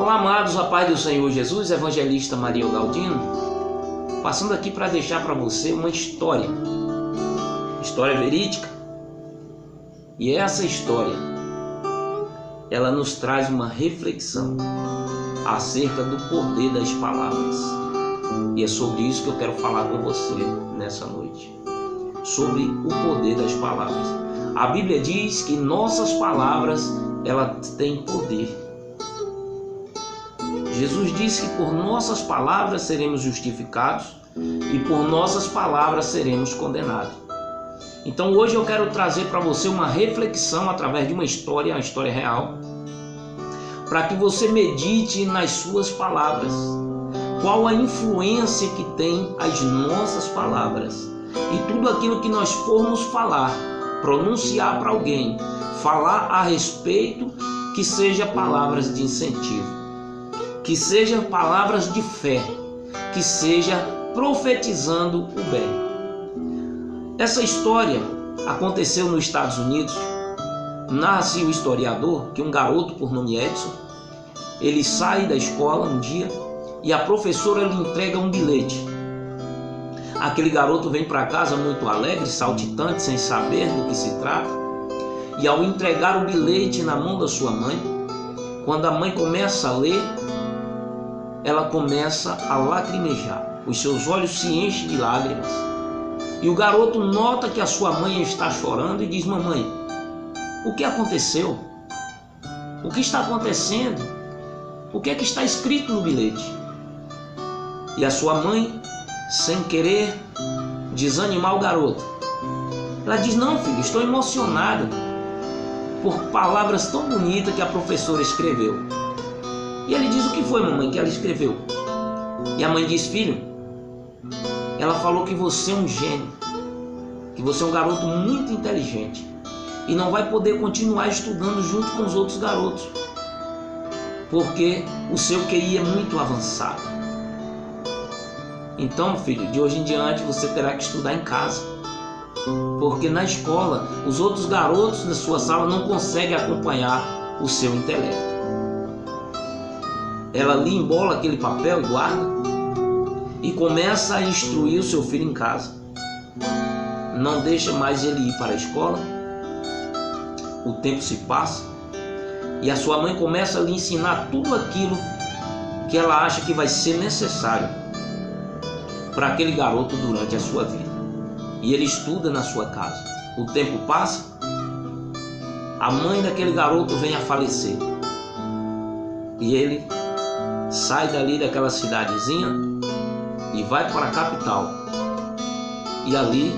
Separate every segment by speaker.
Speaker 1: Olá, amados, a paz do Senhor Jesus, evangelista Maria Galdino, passando aqui para deixar para você uma história verídica. E essa história, ela nos traz uma reflexão acerca do poder das palavras. E é sobre isso que eu quero falar com você nessa noite, sobre o poder das palavras. A Bíblia diz que nossas palavras, elas têm poder. Jesus disse que por nossas palavras seremos justificados e por nossas palavras seremos condenados. Então hoje eu quero trazer para você uma reflexão através de uma história real, para que você medite nas suas palavras. Qual a influência que tem as nossas palavras? E tudo aquilo que nós formos falar, pronunciar para alguém, falar a respeito, que seja palavras de incentivo, que sejam palavras de fé, que seja profetizando o bem. Essa história aconteceu nos Estados Unidos. Nasce o historiador que um garoto por nome Edson, ele sai da escola um dia e a professora lhe entrega um bilhete. Aquele garoto vem para casa muito alegre, saltitante, sem saber do que se trata. E ao entregar o bilhete na mão da sua mãe, quando a mãe começa a ler, ela começa a lacrimejar. Os seus olhos se enchem de lágrimas. E o garoto nota que a sua mãe está chorando e diz: mamãe, o que aconteceu? O que está acontecendo? O que é que está escrito no bilhete? E a sua mãe, sem querer desanimar o garoto, ela diz: não, filho, estou emocionada por palavras tão bonitas que a professora escreveu. E ele diz: o que foi, mamãe, que ela escreveu? E a mãe diz: filho, ela falou que você é um gênio, que você é um garoto muito inteligente e não vai poder continuar estudando junto com os outros garotos, porque o seu QI é muito avançado. Então, filho, de hoje em diante você terá que estudar em casa, porque na escola os outros garotos da sua sala não conseguem acompanhar o seu intelecto. Ela lhe embola aquele papel e guarda e começa a instruir o seu filho em casa. Não deixa mais ele ir para a escola. O tempo se passa e a sua mãe começa a lhe ensinar tudo aquilo que ela acha que vai ser necessário para aquele garoto durante a sua vida. E ele estuda na sua casa. O tempo passa, a mãe daquele garoto vem a falecer e ele sai dali daquela cidadezinha e vai para a capital. E ali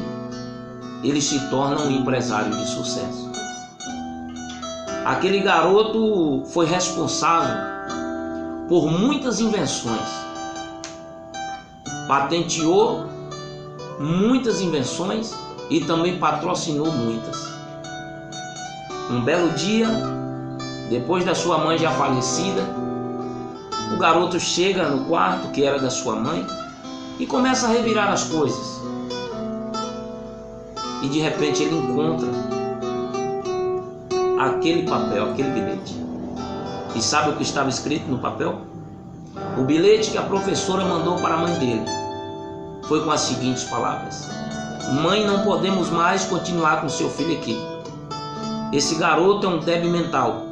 Speaker 1: ele se torna um empresário de sucesso. Aquele garoto foi responsável por muitas invenções, patenteou muitas invenções e também patrocinou muitas. Um belo dia, depois da sua mãe já falecida, o garoto chega no quarto que era da sua mãe e começa a revirar as coisas. E de repente ele encontra aquele papel, aquele bilhete. E sabe o que estava escrito no papel? O bilhete que a professora mandou para a mãe dele foi com as seguintes palavras: mãe, não podemos mais continuar com seu filho aqui. Esse garoto é um débil mental.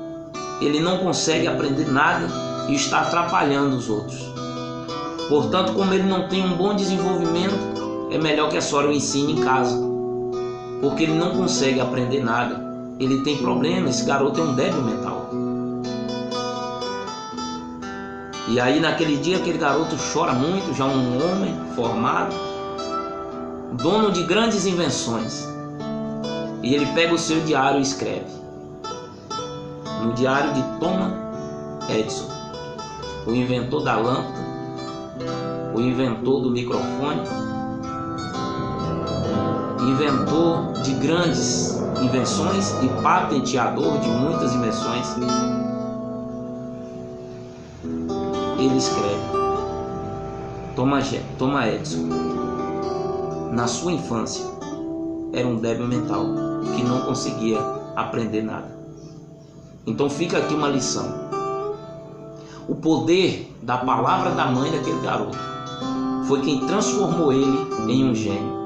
Speaker 1: Ele não consegue aprender nada e está atrapalhando os outros. Portanto, como ele não tem um bom desenvolvimento, é melhor que a senhora o ensine em casa, porque ele não consegue aprender nada. Ele tem problema, esse garoto é um débil mental. E aí naquele dia aquele garoto chora muito, já um homem formado, dono de grandes invenções. E ele pega o seu diário e escreve. No diário de Thomas Edison, o inventor da lâmpada, o inventor do microfone, inventor de grandes invenções e patenteador de muitas invenções, ele escreve: Thomas Edison, na sua infância, era um débil mental que não conseguia aprender nada. Então fica aqui uma lição. o poder da palavra da mãe daquele garoto foi quem transformou ele em um gênio.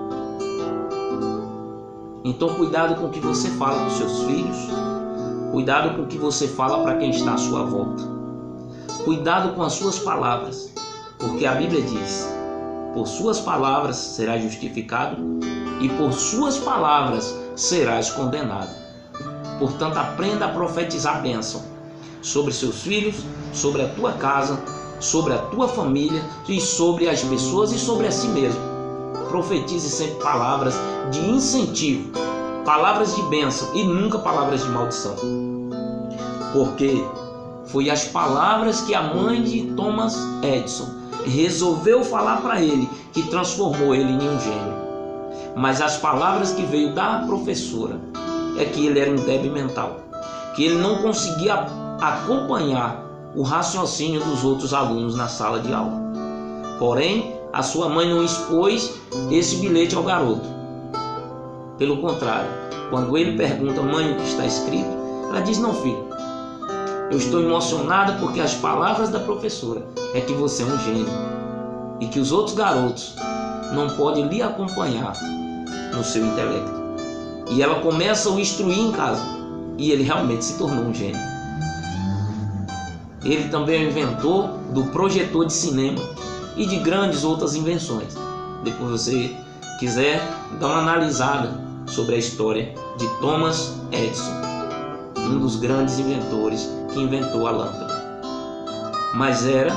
Speaker 1: Então cuidado com o que você fala dos seus filhos, cuidado com o que você fala para quem está à sua volta, cuidado com as suas palavras, porque a Bíblia diz: por suas palavras serás justificado e por suas palavras serás condenado. Portanto, aprenda a profetizar bênção sobre seus filhos, sobre a tua casa, sobre a tua família e sobre as pessoas e sobre a si mesmo. Profetize sempre palavras de incentivo, palavras de bênção e nunca palavras de maldição. Porque foi as palavras que a mãe de Thomas Edison resolveu falar para ele que transformou ele em um gênio. Mas as palavras que veio da professora é que ele era um débil mental, que ele não conseguia acompanhar o raciocínio dos outros alunos na sala de aula. Porém, a sua mãe não expôs esse bilhete ao garoto. Pelo contrário, quando ele pergunta: mãe, o que está escrito? Ela diz: não, filho, eu estou emocionada porque as palavras da professora é que você é um gênio e que os outros garotos não podem lhe acompanhar no seu intelecto. E ela começa a o instruir em casa e ele realmente se tornou um gênio. Ele também é o inventor do projetor de cinema e de grandes outras invenções. Depois você quiser dar uma analisada sobre a história de Thomas Edison, um dos grandes inventores que inventou a lâmpada. Mas era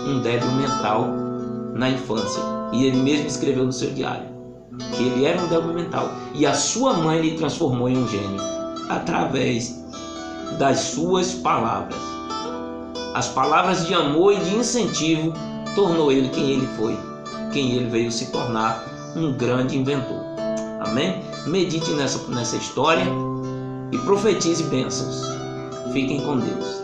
Speaker 1: um débil mental na infância, e ele mesmo escreveu no seu diário que ele era um débil mental e a sua mãe lhe transformou em um gênio através das suas palavras. As palavras de amor e de incentivo tornou ele quem ele foi, quem ele veio se tornar, um grande inventor. Amém? Medite nessa história e profetize bênçãos. Fiquem com Deus.